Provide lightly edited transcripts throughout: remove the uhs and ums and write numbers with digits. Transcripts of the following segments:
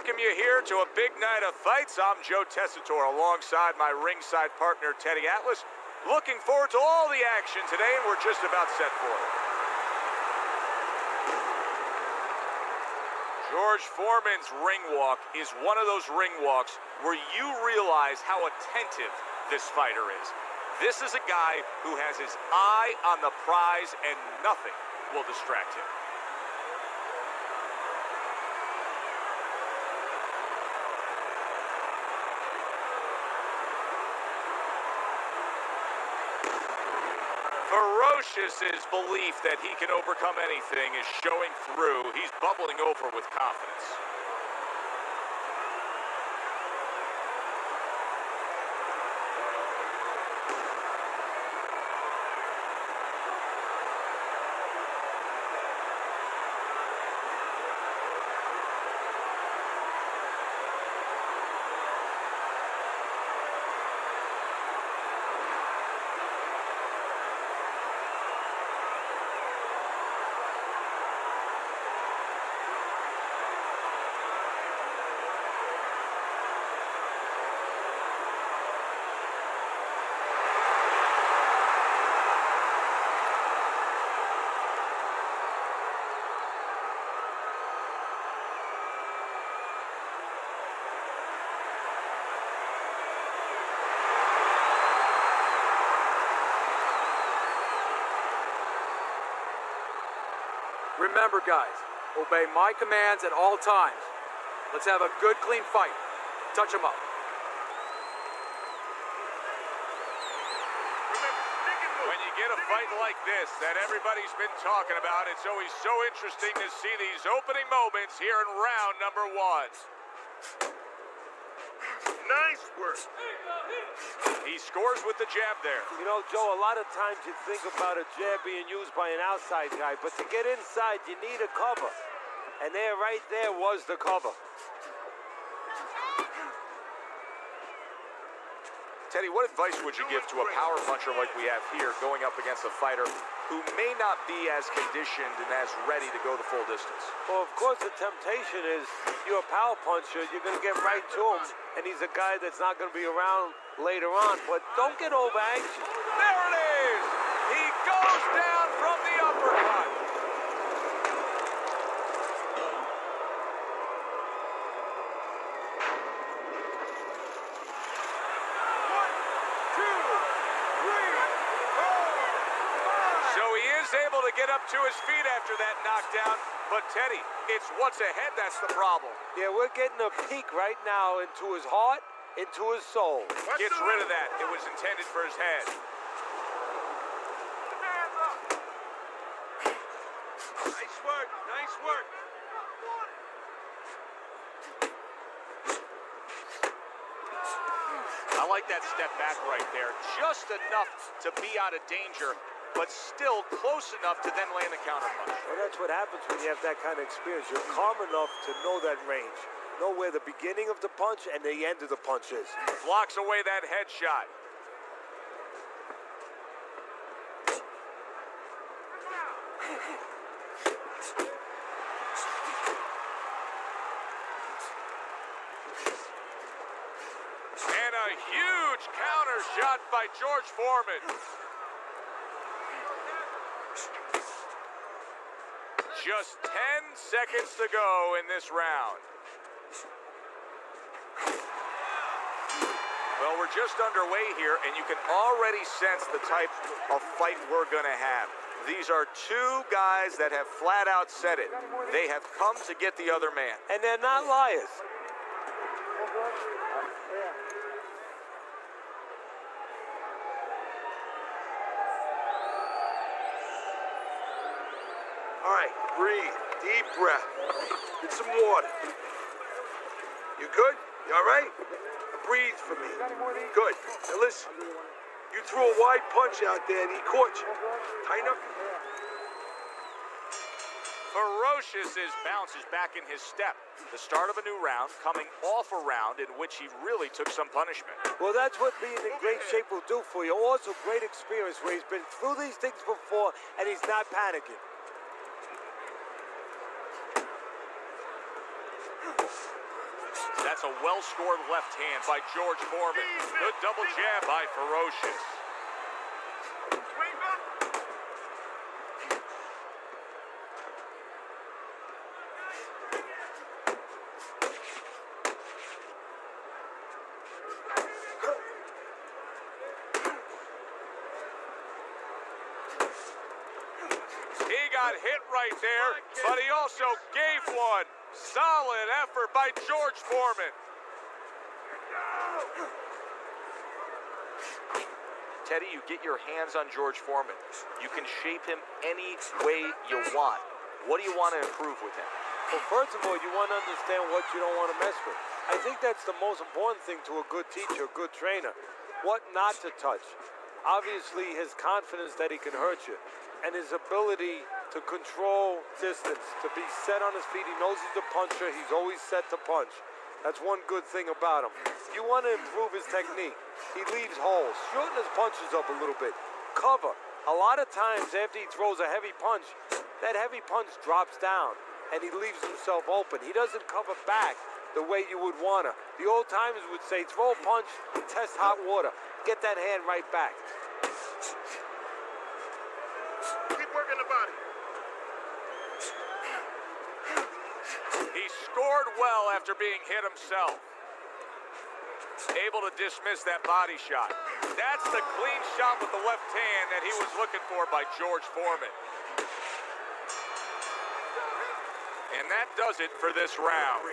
welcome you here to a big night of fights. I'm Joe Tessitore alongside my ringside partner, Teddy Atlas. Looking forward to all the action today, and we're just about set for it. George Foreman's ring walk is one of those ring walks where you realize how attentive this fighter is. This is a guy who has his eye on the prize and nothing will distract him. Ferocious's belief that he can overcome anything is showing through. He's bubbling over with confidence. Remember, guys, obey my commands at all times. Let's have a good, clean fight. Touch him up. When you get a fight like this that everybody's been talking about, it's always so interesting to see these opening moments here in round number one. Nice work. He scores with the jab there. You know, Joe, a lot of times you think about a jab being used by an outside guy, but to get inside, you need a cover. And there, right there, was the cover. Teddy, what advice would you give to a power puncher like we have here going up against a fighter who may not be as conditioned and as ready to go the full distance? Well, of course, the temptation is you're a power puncher, you're going to get right to him, and he's a guy that's not going to be around later on, but don't get over anxious. There it is! He goes down from the uppercut. Able to get up to his feet after that knockdown, but Teddy, it's what's ahead that's the problem. Yeah, we're getting a peek right now into his heart, into his soul. Gets rid of that. It was intended for his head. Nice work, nice work. I like that step back right there. Just enough to be out of danger, but still close enough to then land a counterpunch. Well, that's what happens when you have that kind of experience. You're calm enough to know that range. Know where the beginning of the punch and the end of the punch is. Blocks away that headshot. And a huge counter shot by George Foreman. Just 10 seconds to go in this round. Well, we're just underway here, and you can already sense the type of fight we're going to have. These are two guys that have flat out said it. They have come to get the other man. And they're not liars. All right, breathe, deep breath. Get some water. You good? You all right? Breathe for me. Good. Now listen, you threw a wide punch out there and he caught you. Tighten up. Ferocious's bounce is back in his step. The start of a new round, coming off a round in which he really took some punishment. Well, that's what being in great shape will do for you. Also, great experience where he's been through these things before and he's not panicking. That's a well-scored left hand by George Foreman. Good double jab by Ferocious. He got hit right there, but he also gave one. Solid effort by George Foreman. Teddy, you get your hands on George Foreman. You can shape him any way you want. What do you want to improve with him? Well, first of all, you want to understand what you don't want to mess with. I think that's the most important thing to a good teacher, a good trainer. What not to touch. Obviously, his confidence that he can hurt you, and his ability to control distance, to be set on his feet. He knows he's a puncher. He's always set to punch. That's one good thing about him. You want to improve his technique. He leaves holes. Shorten his punches up a little bit. Cover. A lot of times after he throws a heavy punch, that heavy punch drops down and he leaves himself open. He doesn't cover back the way you would want to. The old timers would say, throw a punch, test hot water. Get that hand right back. Keep working the body. He scored well after being hit himself. Able to dismiss that body shot. That's the clean shot with the left hand that he was looking for by George Foreman. And that does it for this round.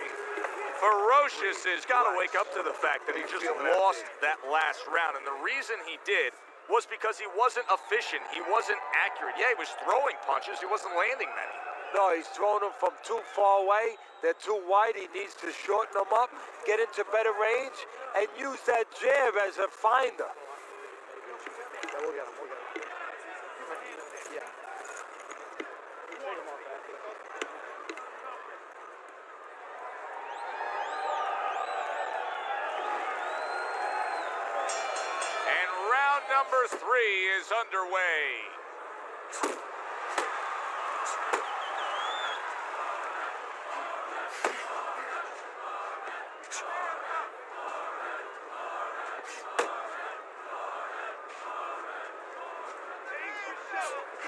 Ferocious has got to wake up to the fact that he just lost that last round. And the reason he did was because he wasn't efficient. He wasn't accurate. Yeah, he was throwing punches. He wasn't landing many. No, he's throwing them from too far away. They're too wide. He needs to shorten them up, get into better range, and use that jab as a finder. And round number 3 is underway.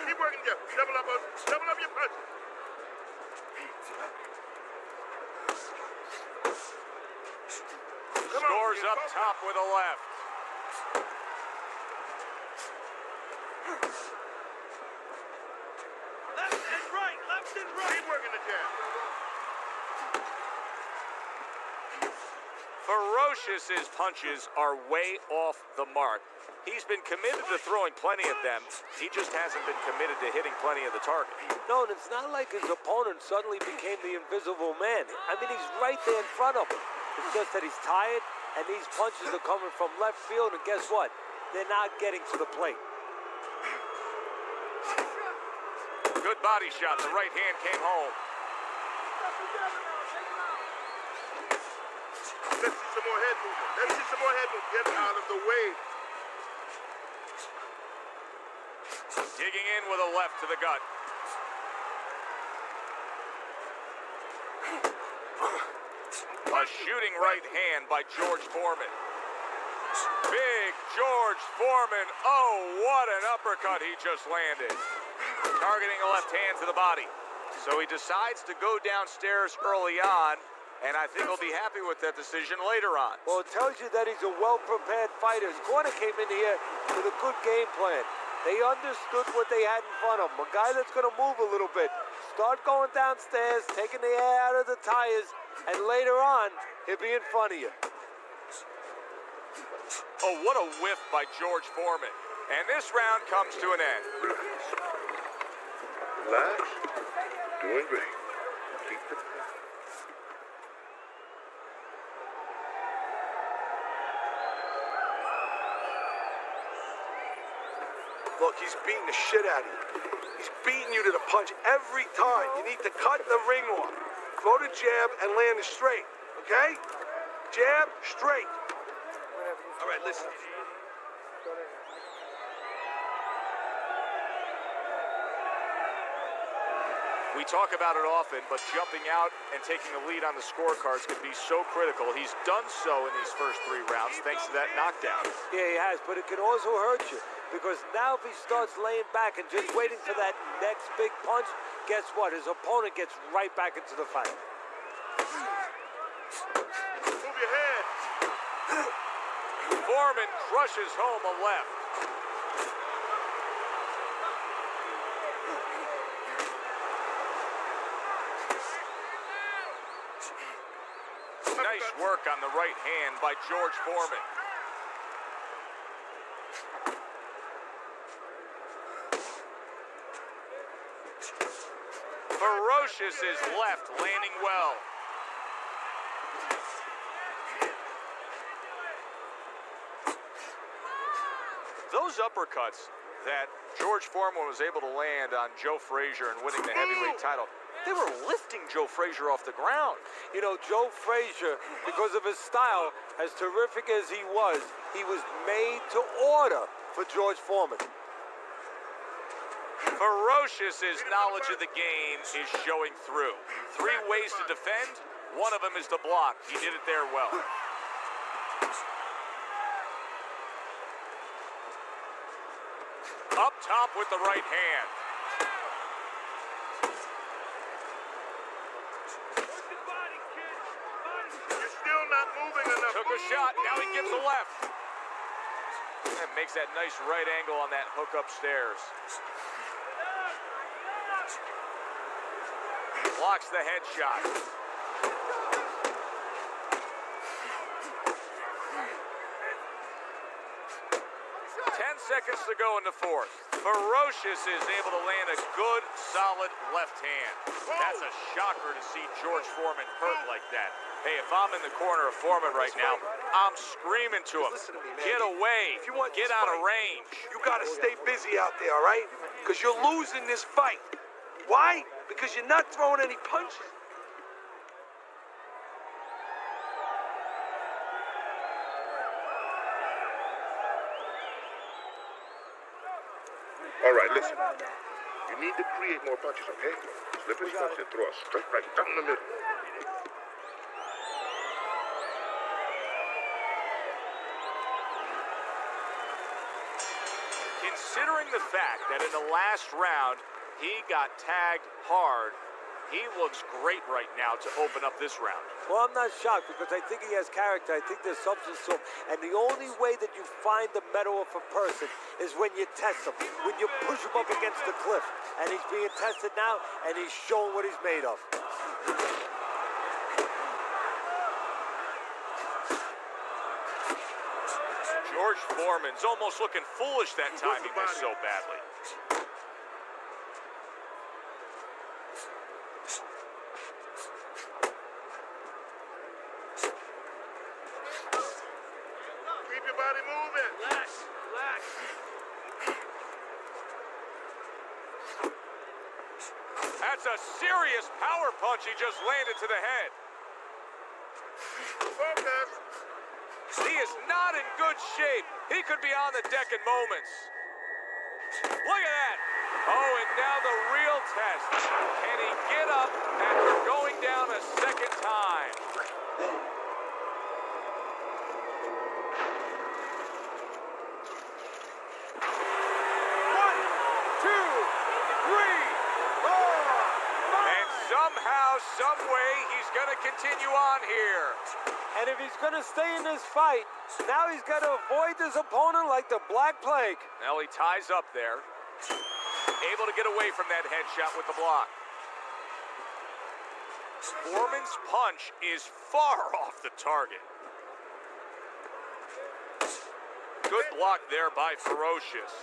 Keep working, Jeff. Double up your punch. Scores up top with a left. Left and right. Keep working the jab. Ferocious's punches are way off the mark. He's been committed to throwing plenty of them. He just hasn't been committed to hitting plenty of the target. No, and it's not like his opponent suddenly became the invisible man. I mean, he's right there in front of him. It's just that he's tired, and these punches are coming from left field, and guess what? They're not getting to the plate. Good body shot. The right hand came home. Let's see some more head movement. Get out of the way. Digging in with a left to the gut. A shooting right hand by George Foreman. Big George Foreman. Oh, what an uppercut he just landed. Targeting a left hand to the body. So he decides to go downstairs early on, and I think he'll be happy with that decision later on. Well, it tells you that he's a well-prepared fighter. His corner came in here with a good game plan. They understood what they had in front of him. A guy that's going to move a little bit. Start going downstairs, taking the air out of the tires, and later on, he'll be in front of you. Oh, what a whiff by George Foreman. And this round comes to an end. Relax. Doing great. Keep the... Look, he's beating the shit out of you. He's beating you to the punch every time. You need to cut the ring off. Throw the jab and land it straight, okay? Jab, straight. All right, listen. We talk about it often, but jumping out and taking the lead on the scorecards can be so critical. He's done so in these first 3 rounds thanks to that knockdown. Yeah, he has, but it can also hurt you because now if he starts laying back and just waiting for that next big punch, guess what? His opponent gets right back into the fight. Move your head. Foreman crushes home a left. Nice work on the right hand by George Foreman. Ferocious is left, landing well. Those uppercuts that George Foreman was able to land on Joe Frazier and winning the heavyweight title, they were lifting Joe Frazier off the ground. You know, Joe Frazier, because of his style, as terrific as he was made to order for George Foreman. Ferocious's knowledge of the game is showing through. 3 ways to defend, one of them is to block. He did it there well. Up top with the right hand. You're still not moving enough. Took a shot, now he gives a left. And makes that nice right angle on that hook upstairs. Blocks the headshot. 10 seconds to go in the 4th. Ferocious is able to land a good, solid left hand. That's a shocker to see George Foreman hurt like that. Hey, if I'm in the corner of Foreman right now, I'm screaming to him, Listen to me, man. get away, If you want get this out of fight, range. You gotta stay busy out there, all right? Because you're losing this fight. Why? Because you're not throwing any punches. All right, listen. You need to create more punches, okay? Slip and punch and throw a straight right down the middle. Considering the fact that in the last round, he got tagged hard, he looks great right now to open up this round. Well, I'm not shocked because I think he has character. I think there's substance to him. And the only way that you find the mettle of a person is when you test him, when you push him up against the cliff. And he's being tested now, and he's showing what he's made of. George Foreman's almost looking foolish that time he missed so badly. Keep your body moving. Relax, relax. That's a serious power punch he just landed to the head. Focus. He is not in good shape. He could be on the deck in moments. Look at that. Oh, and now the real test. Can he get up after going down a second time? Somehow, some way, he's going to continue on here. And if he's going to stay in this fight, now he's got to avoid this opponent like the Black Plague. Now he ties up there. Able to get away from that headshot with the block. Foreman's punch is far off the target. Good block there by Ferocious.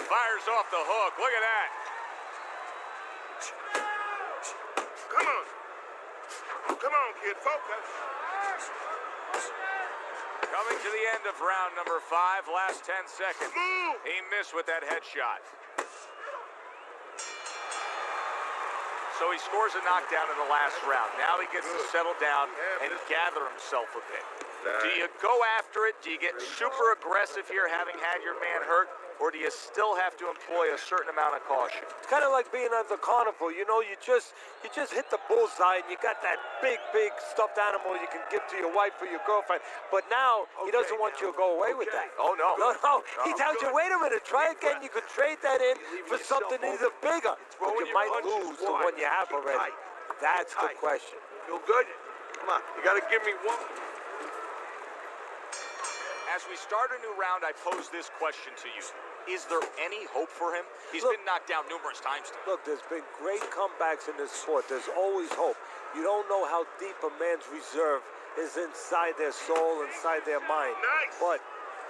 Fires off the hook. Look at that. Come on. Come on, kid. Focus. Coming to the end of round number 5, last 10 seconds. Move. He missed with that headshot. So he scores a knockdown in the last round. Now he gets to settle down and gather himself a bit. Do you go after it? Do you get super aggressive here having had your man hurt? Or do you still have to employ a certain amount of caution? It's kind of like being at the carnival. You know, you just hit the bullseye and you got that big stuffed animal you can give to your wife or your girlfriend. But now he doesn't want you to go away with that. Oh, no. No. He tells you, wait a minute, try again. You could trade that in for something even bigger. But you might lose the one you have already. That's the question. Feel good? Come on, you gotta give me one. As we start a new round, I pose this question to you. Is there any hope for him? He's been knocked down numerous times. Look, there's been great comebacks in this sport. There's always hope. You don't know how deep a man's reserve is inside their soul, inside their mind. But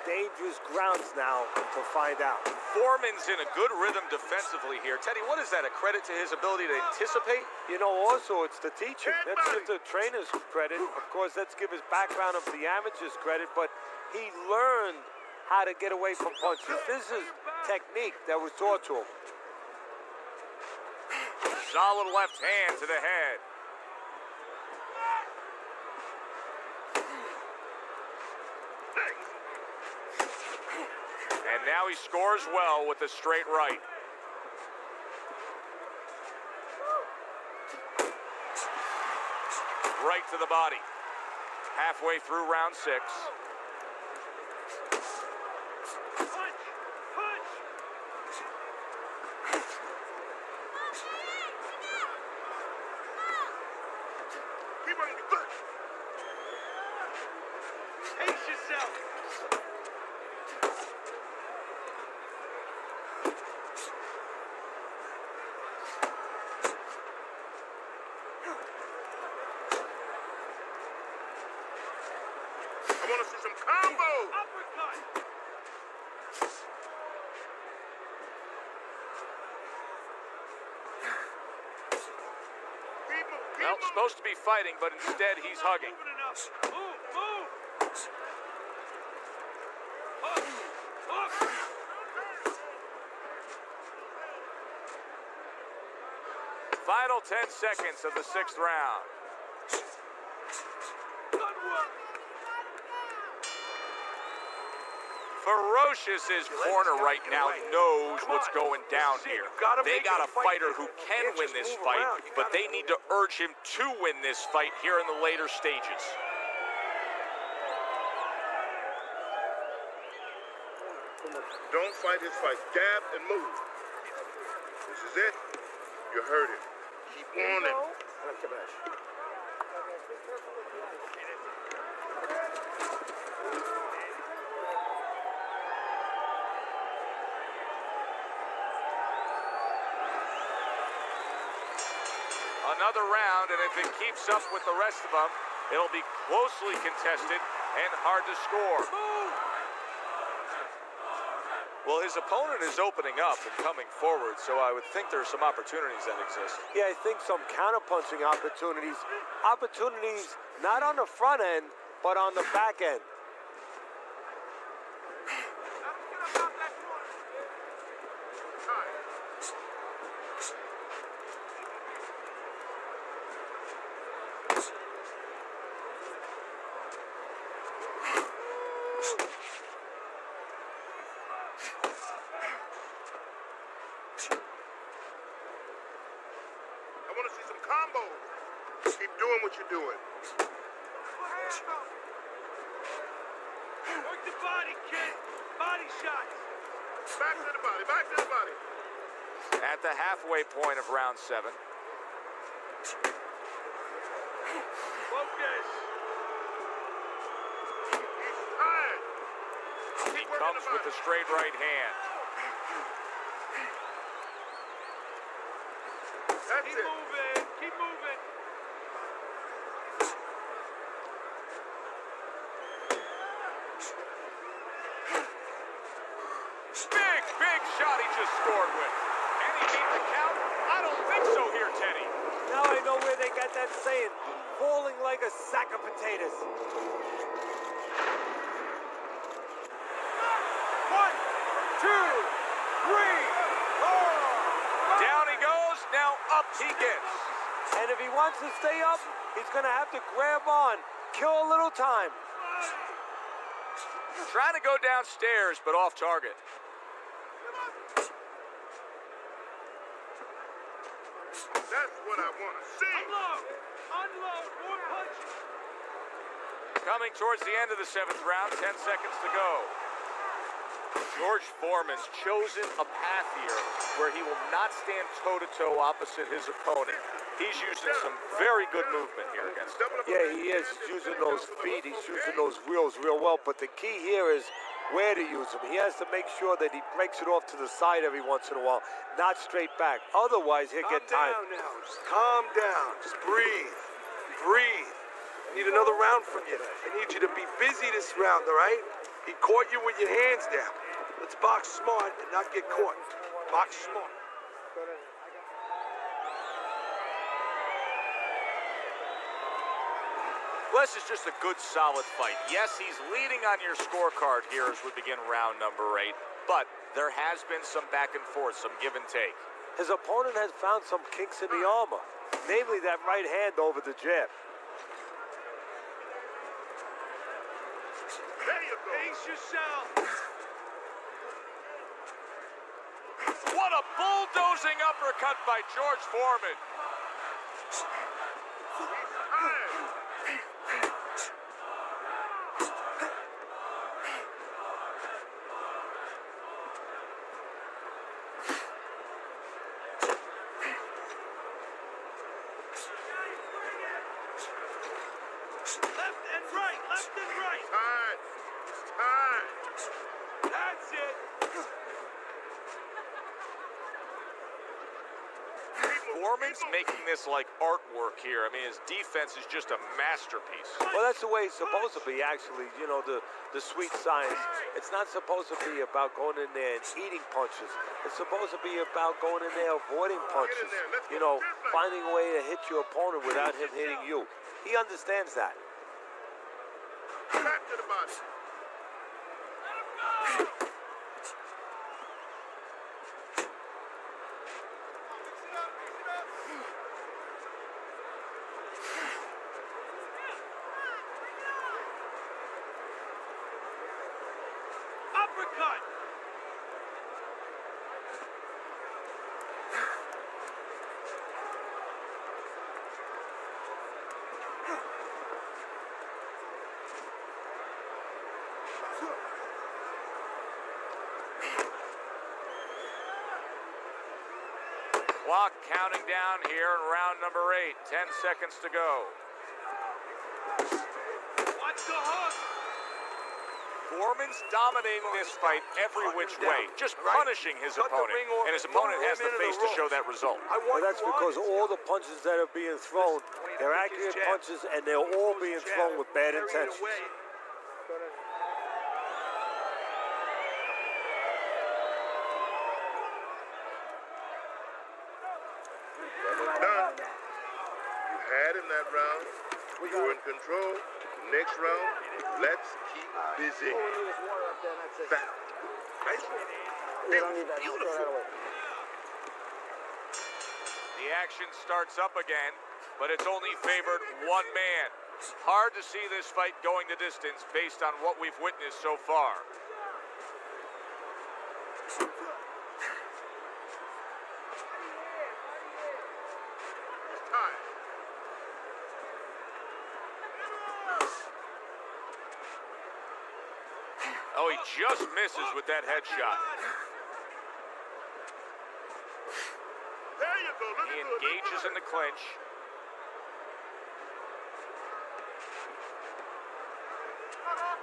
dangerous grounds now to find out. Foreman's in a good rhythm defensively here. Teddy, what is that, a credit to his ability to anticipate? You know, also, it's the teaching. Let's give the trainers credit. Of course, let's give his background of the amateurs credit, but he learned how to get away from punches. This is technique that was taught to him. Solid left hand to the head. And now he scores well with the straight right. Right to the body. Halfway through round 6. Pace yourself. I want to see some combos. Uppercut. Well, supposed to be fighting, but instead he's hugging. Move. Final 10 seconds of the 6th round. Ferocious's corner right now knows what's going down here. They got a fighter who can win this fight, but they need to urge him to win this fight here in the later stages. Don't fight his fight. Jab and move. This is it. You heard it. Keep on it. Another round, and if it keeps up with the rest of them, it'll be closely contested and hard to score. Well, his opponent is opening up and coming forward, so I would think there's some opportunities that exist. Yeah, I think some counterpunching opportunities. Opportunities not on the front end, but on the back end. I want to see some combos. Keep doing what you're doing. Work the body, kid. Body shots. Back to the body. Back to the body. At the halfway point of round 7. Focus. He's tired. He comes with the straight right hand. That's Keep it. moving. Keep moving. Big shot he just scored with. And he beat the count? I don't think so here, Teddy. Now I know where they got that saying, falling like a sack of potatoes. 1, 2, 3, 4. Down he goes, now up he gets. And if he wants to stay up, he's going to have to grab on, kill a little time. Trying to go downstairs, but off target. That's what I want to see. Unload, more punches. Coming towards the end of the 7th round, 10 seconds to go. George Foreman's chosen a path here where he will not stand toe-to-toe opposite his opponent. He's using some very good movement here against him. Yeah, he is using those feet. He's using those wheels real well. But the key here is where to use them. He has to make sure that he breaks it off to the side every once in a while, not straight back. Otherwise, he'll get tired. Calm down now. Just calm down. Just breathe. Breathe. I need another round from you. I need you to be busy this round, all right? He caught you with your hands down. Let's box smart and not get caught. Box smart. This is just a good, solid fight. Yes, he's leading on your scorecard here as we begin round number 8, but there has been some back and forth, some give and take. His opponent has found some kinks in the armor, namely that right hand over the jab. There you go. Pace yourself. What a bulldozing uppercut by George Foreman. Left and right. Time. Time. That's it. Foreman's making this like artwork here. I mean, his defense is just a masterpiece. Well, that's the way it's supposed to be, actually. You know, the sweet science. It's not supposed to be about going in there and eating punches. It's supposed to be about going in there avoiding punches. You know, finding a way to hit your opponent without him hitting you. He understands that. Back to the body. Uppercut. Clock counting down here in round number 8. 10 seconds to go. Watch the hook. Foreman's dominating this fight every which way, just punishing his opponent, and his opponent has the face to show that result. Well, that's because all the punches that are being thrown, they're accurate punches, and they're all being thrown with bad intentions. Done. You had him that round. You were in control. Next round, let's keep busy. Back. Nice. Beautiful. The action starts up again, but it's only favored one man. Hard to see this fight going the distance based on what we've witnessed so far. Time. Oh, he just misses with that headshot. There you go. He engages in the clinch.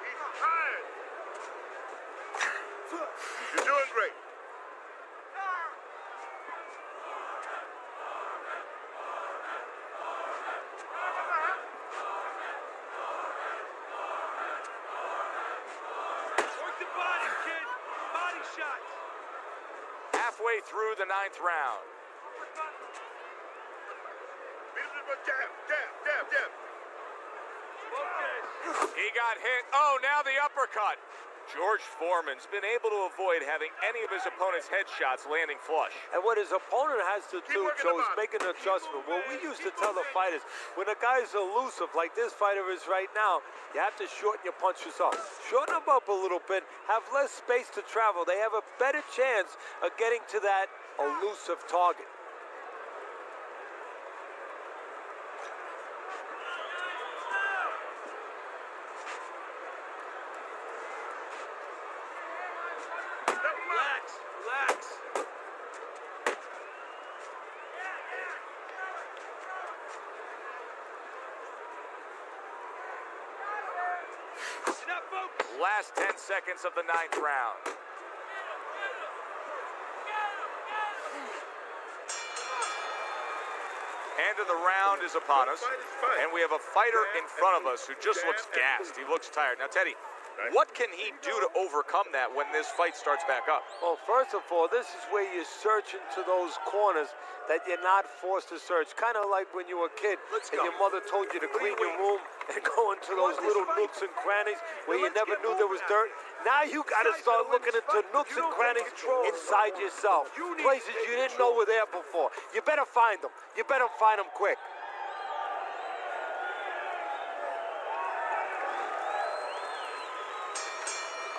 He's tired. You're doing great. Work the body, kid. Body shots. Halfway through the 9th round. Jab, jab, jab, jab. Focus. He got hit. Oh, now the uppercut. George Foreman's been able to avoid having any of his opponent's headshots landing flush. And what his opponent has to do, Joe, is make an adjustment. Well, we used to tell the fighters, when a guy's elusive like this fighter is right now, you have to shorten your punches up. Shorten them up a little bit, have less space to travel. They have a better chance of getting to that elusive target. Relax. Last 10 seconds of the 9th round. End of the round is upon us, and we have a fighter in front of us who just looks gassed. He looks tired. Now, Teddy, what can he do to overcome that when this fight starts back up? Well, first of all, this is where you search into those corners that you're not forced to search. Kind of like when you were a kid and your mother told you to clean your room and go into those little nooks and crannies where you never knew there was dirt. Now you got to start looking into nooks and crannies inside yourself. Places you didn't know were there before. You better find them. You better find them quick.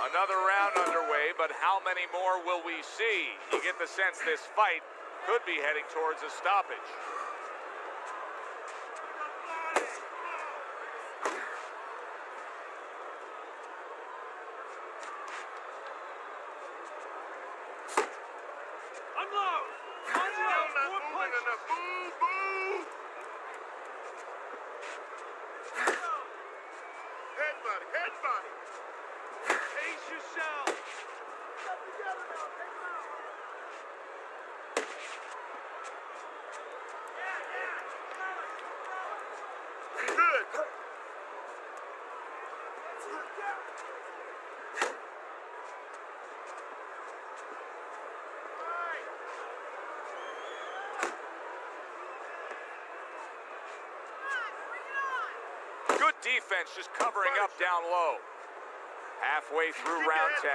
Another round underway, but how many more will we see? You get the sense this fight could be heading towards a stoppage. Unload! Still not moving enough. Move! Head body. Pace yourself. Good. Good defense, just covering up down low. Halfway through round 10.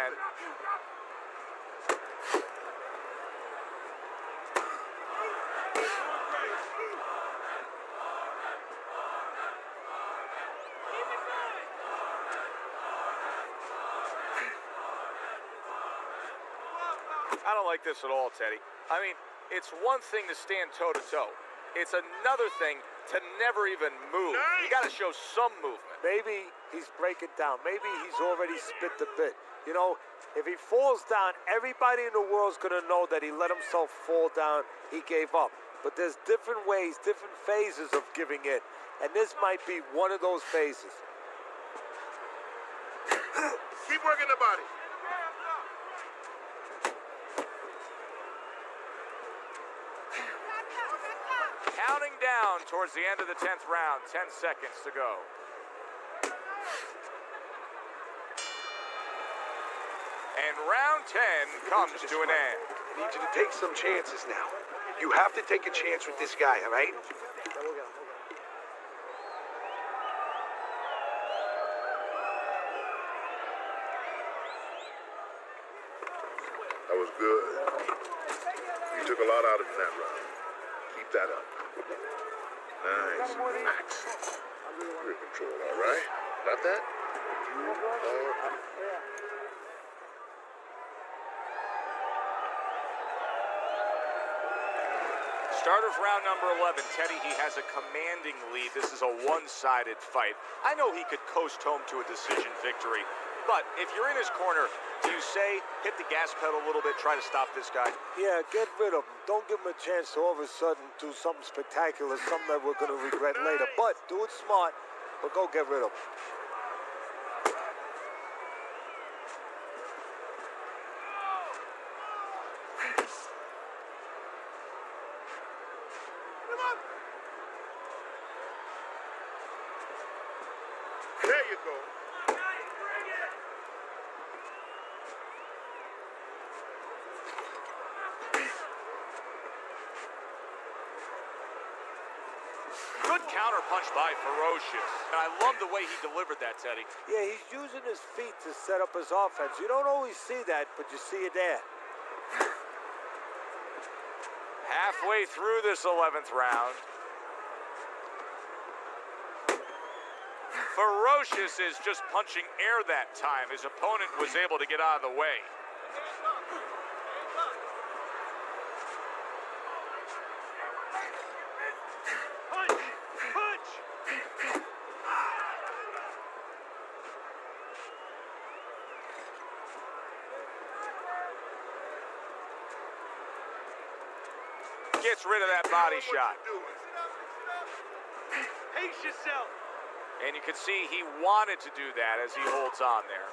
I don't like this at all, Teddy. I mean, it's one thing to stand toe-to-toe. It's another thing to never even move. You got to show some movement. Maybe he's breaking down. Maybe he's already spit the bit. You know, if he falls down, everybody in the world's going to know that he let himself fall down. He gave up. But there's different ways, different phases of giving in. And this might be one of those phases. Keep working the body. Counting down towards the end of the 10th round. 10 seconds to go. And round 10 comes to an end. I need you to take some chances now. You have to take a chance with this guy, all right? That was good. You took a lot out of him that round. Keep that up. Nice. Max. You're in control, all right? Got that? You are. Start of round number 11, Teddy, he has a commanding lead. This is a one-sided fight. I know he could coast home to a decision victory, but if you're in his corner, do you say, hit the gas pedal a little bit, try to stop this guy? Yeah, get rid of him. Don't give him a chance to all of a sudden do something spectacular, something that we're going to regret later. But do it smart, but go get rid of him. There you go. Good counter punch by Ferocious. And I love the way he delivered that, Teddy. Yeah, he's using his feet to set up his offense. You don't always see that, but you see it there. Halfway through this 11th round. Ferocious is just punching air that time. His opponent was able to get out of the way. Gets rid of that body shot. Pace yourself. And you can see he wanted to do that as he holds on there.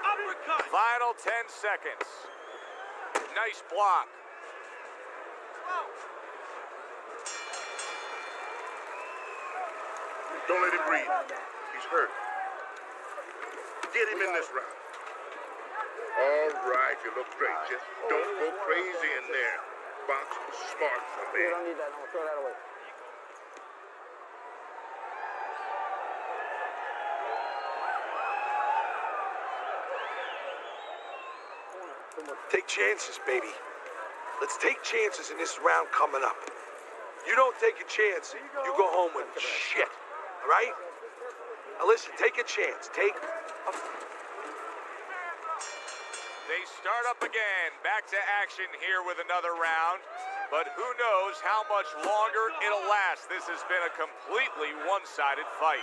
Uppercut. Final 10 seconds. Nice block. Don't let him breathe. He's hurt. Get him in this round. All right, you look great. Just don't go crazy in there. Box smart, my man. You don't need that. No, throw that away. Take chances, baby. Let's take chances in this round coming up. You don't take a chance, you go home with shit. All right? Now listen, take a chance. Take a... They start up again. Back to action here with another round. But who knows how much longer it'll last. This has been a completely one-sided fight.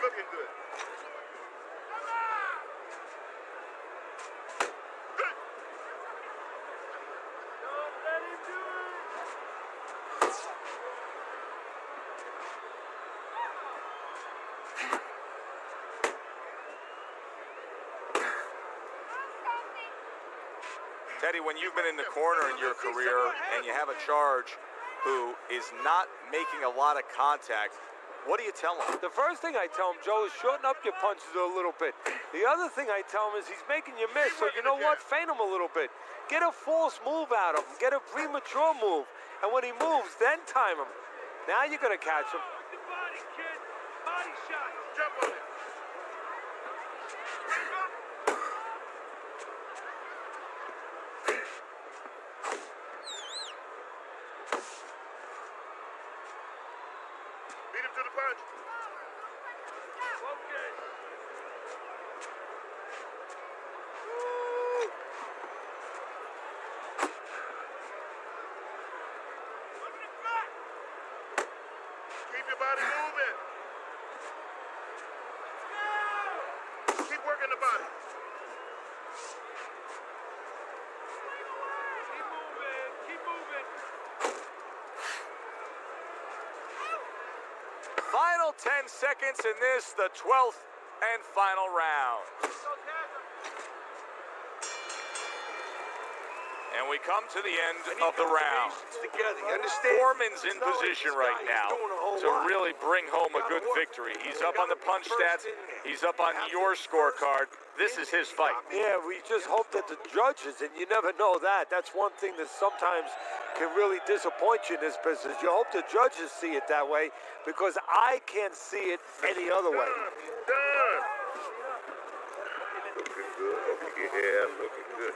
Looking good. Teddy, when you've been in the corner in your career and you have a charge who is not making a lot of contact, what do you tell him? The first thing I tell him, Joe, is shorten up your punches a little bit. The other thing I tell him is he's making you miss, so you know what? Feint him a little bit. Get a false move out of him. Get a premature move. And when he moves, then time him. Now you're going to catch him. The body, kid. Body shot. Jump on it. Beat him to the punch. Okay. Keep your body moving. Keep working the body. Keep moving. Keep moving. Final 10 seconds in this, the 12th and final round. And we come to the end of the round. Together, you understand? Foreman's in position right now to really bring home a good victory. He's up on the punch stats. He's up on your scorecard. This is his fight. Yeah, we just hope that the judges, and you never know that. That's one thing that sometimes can really disappoint you in this business. You hope the judges see it that way, because I can't see it any other way. Done. Looking good. Yeah, looking good.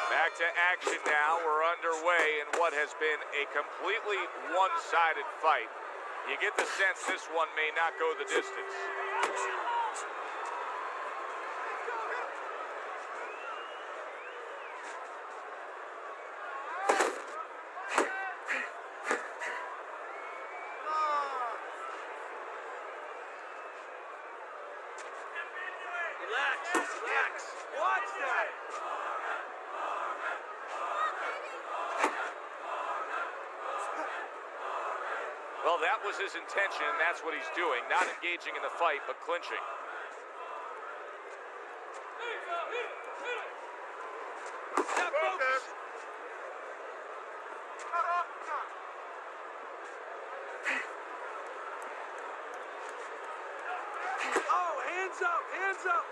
Back to action now. We're underway in what has been a completely one-sided fight. You get the sense this one may not go the distance. Relax, relax. Watch that. Well, that was his intention, and that's what he's doing. Not engaging in the fight, but clinching. Focus. Oh, hands up, hands up.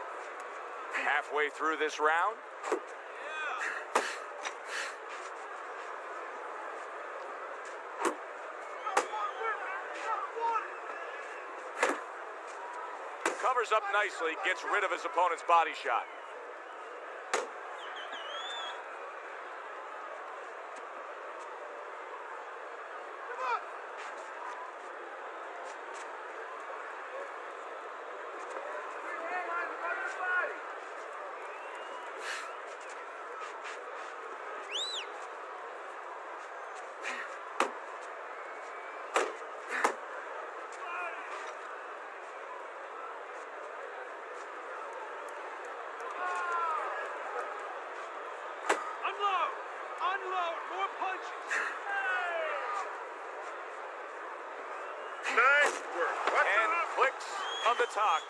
Halfway through this round. Covers up nicely, gets rid of his opponent's body shot. Unload, unload, more punches. Nice work. Watch And out. clicks on the talk.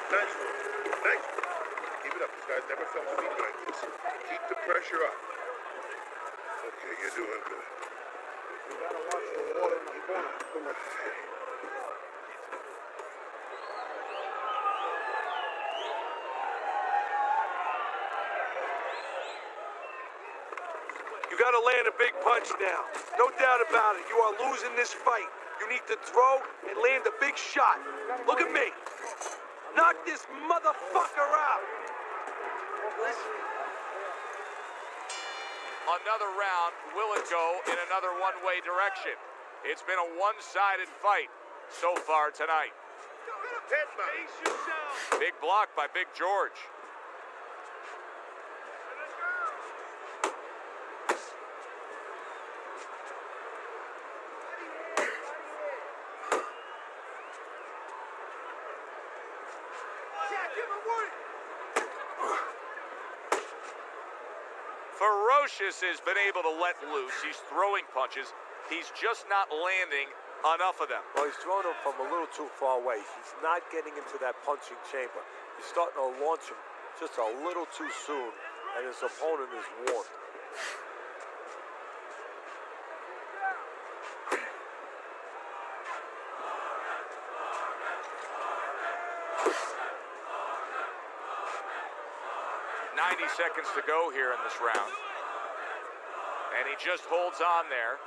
Nice work. Nice work. Keep it up. This guy's never felt beat like this. Keep the pressure up. Okay, you're doing good. You gotta watch the water in the corner. You gotta land a big punch now. No doubt about it. You are losing this fight. You need to throw and land a big shot. Look at me. Knock this motherfucker out. Another round, will it go in another one-way direction? It's been a one-sided fight so far tonight. Headbutt. Big block by Big George. Ferocious has been able to let loose. He's throwing punches. He's just not landing enough of them. Well, he's throwing him from a little too far away. He's not getting into that punching chamber. He's starting to launch him just a little too soon, and his opponent is worn. Seconds to go here in this round. And he just holds on there.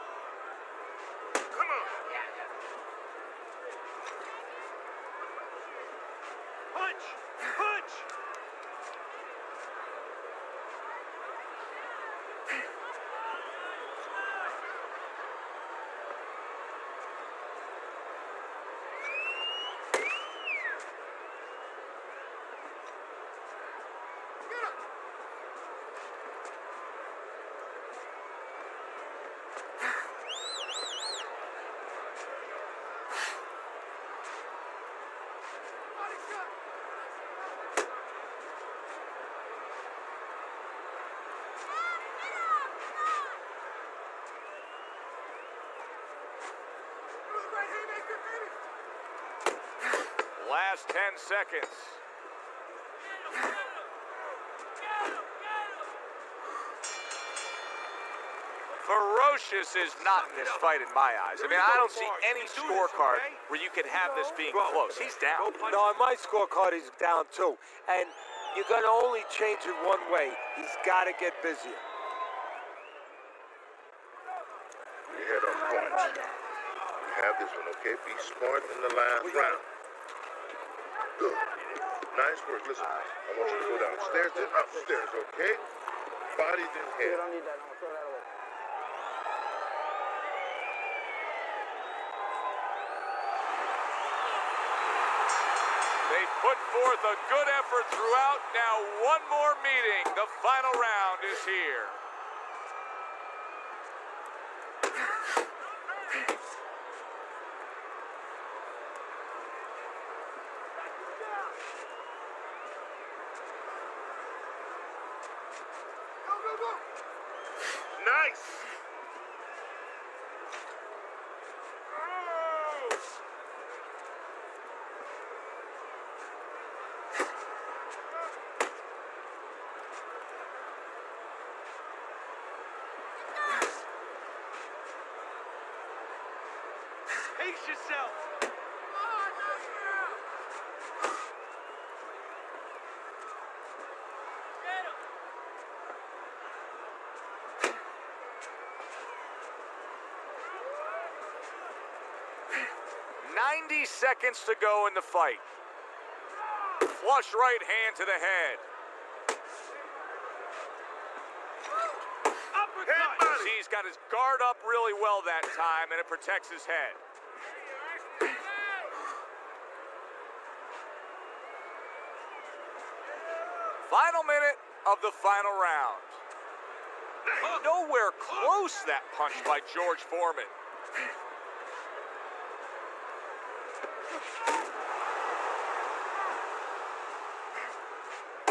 Come on. Punch, punch. Last 10 seconds. Ferocious is not in this fight in my eyes. I mean, I don't see any scorecard where you could have this being close. He's down. No, on my scorecard, he's down too. And you're going to only change it one way. He's got to get busier. You head on point. You have this one, okay? Be smart in the last round. Good. Nice work. Listen, I want you to go downstairs and upstairs, okay? Body then head. They put forth a good effort throughout. Now one more meeting. The final round is here. Nice. 90 seconds to go in the fight. Flush right hand to the head. Head See, he's got his guard up really well that time, and it protects his head. Final minute of the final round. Nowhere close that punch by George Foreman.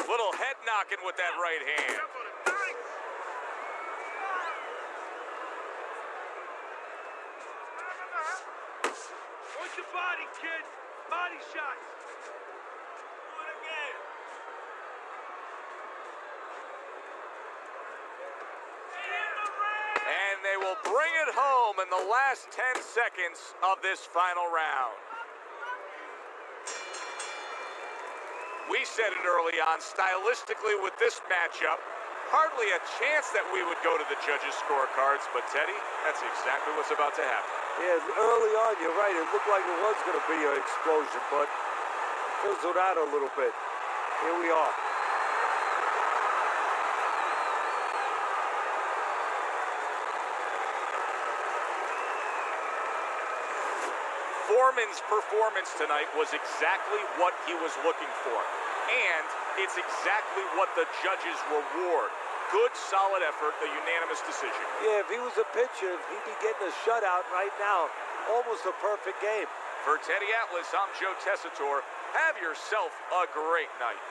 Little head knocking with that right hand. Watch your body, kid. Body shots. Do it again. And they will bring it home in the last 10 seconds of this final round. We said it early on, stylistically with this matchup, hardly a chance that we would go to the judges' scorecards, but Teddy, that's exactly what's about to happen. Yeah, early on, you're right. It looked like it was going to be an explosion, but fizzled out a little bit. Here we are. Foreman's performance tonight was exactly what he was looking for. And it's exactly what the judges reward. Good, solid effort, a unanimous decision. Yeah, if he was a pitcher, he'd be getting a shutout right now. Almost a perfect game. For Teddy Atlas, I'm Joe Tessitore. Have yourself a great night.